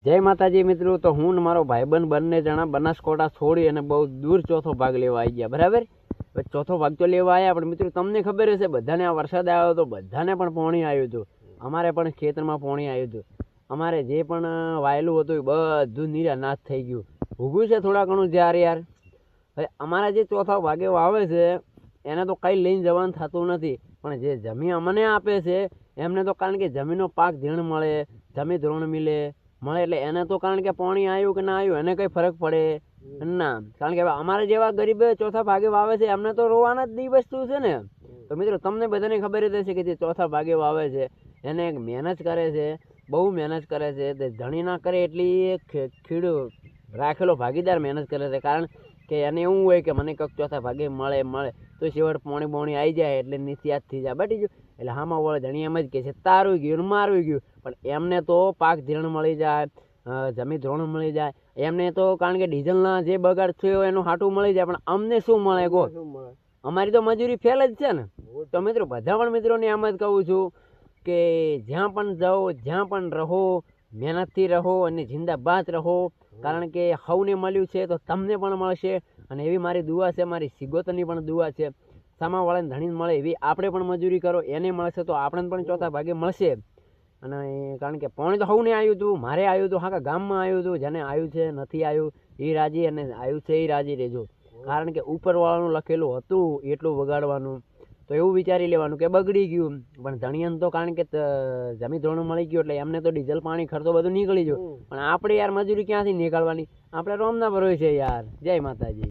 જય માતાજી મિત્રો, તો હું ને મારો ભાઈબંધ બંને જણા બનાસકોટા છોડી અને બહુ દૂર ચોથો ભાગ લેવા આવી ગયા. બરાબર, ચોથો ભાગ તો લેવા આવ્યા, પણ મિત્રો તમને ખબર હશે બધાને આ વરસાદ આવ્યો તો બધાને પણ પોણી આવ્યું હતું. અમારે પણ ખેતરમાં પોણી આવ્યું હતું. અમારે જે પણ વાયેલું હતું એ બધું નિરાનાશ થઈ ગયું. ભૂગું છે થોડા ઘણું જ્યારે યાર. હવે અમારા જે ચોથા ભાગે વાવે છે એને તો કંઈ લઈને જવાનું થતું નથી, પણ જે જમીન અમને આપે છે એમને તો કારણ કે જમીનનો પાક ધીણ મળે, જમીન ધોરણ મળે એટલે એને તો કારણ કે પાણી આવ્યું કે ના આવ્યું એને કંઈ ફરક પડે ના. કારણ કે હવે અમારે જેવા ગરીબ ચોથા ભાગે વાવે છે એમને તો રોવાના જ દી વસ્તુ છે ને. તો મિત્રો તમને બધાને ખબર જ હશે કે જે ચોથા ભાગે વાવે છે એને મહેનત કરે છે, બહુ મહેનત કરે છે. તે ધણી ના કરે એટલી ખીડું રાખેલો ભાગીદાર મહેનત કરે છે, કારણ કે એને એવું હોય કે મને કંઈક ચોથા ભાગે મળે તો છેવટ પોણી આવી જાય એટલે નિત્યાત થઈ જાય. બટી ગયું એટલે હામાં વળે ધણી એમ જ કહે છે તારું ગયું મારું ગયું, પણ એમને તો પાક ધીરણ મળી જાય, જમીન ધોરણ મળી જાય. એમને તો કારણ કે ડીઝલના જે બગાડ થયો એનું હાટું મળી જાય, પણ અમને શું મળે કહો? અમારી તો મજૂરી ફેલ જ છે ને. તો મિત્રો બધા પણ મિત્રોને એમ જ કહું છું કે જ્યાં પણ જાઓ, જ્યાં પણ રહો, મહેનતથી રહો અને જિંદાબાદ રહો, કારણ કે સૌને મળ્યું છે તો તમને પણ મળશે. અને એવી મારી દુઆ છે, મારી સિગોતરની પણ દુઆ છે. સામાવાળાને ધણીને મળે એવી આપણે પણ મજૂરી કરો, એને મળશે તો આપણને પણ ચોથા ભાગે મળશે. અને કારણ કે પાણી તો સૌને આવ્યું હતું, મારે આવ્યું હતું, આખા ગામમાં આવ્યું હતું. જેને આવ્યું છે નથી આવ્યું એ રાજી, અને આવ્યું છે એ રાજી રહેજો. કારણ કે ઉપરવાળાનું લખેલું હતું એટલું વગાડવાનું, તો એવું વિચારી લેવાનું કે બગડી ગયું. પણ ધણિયાને તો કારણ કે જમીન ધોરણ મળી ગયું એટલે એમને તો ડીઝલ પાણી ખર્ચો બધું નીકળી ગયો. પણ આપણે યાર મજૂરી ક્યાંથી નીકળવાની? આપણે રોમના ભરોસે યાર. જય માતાજી.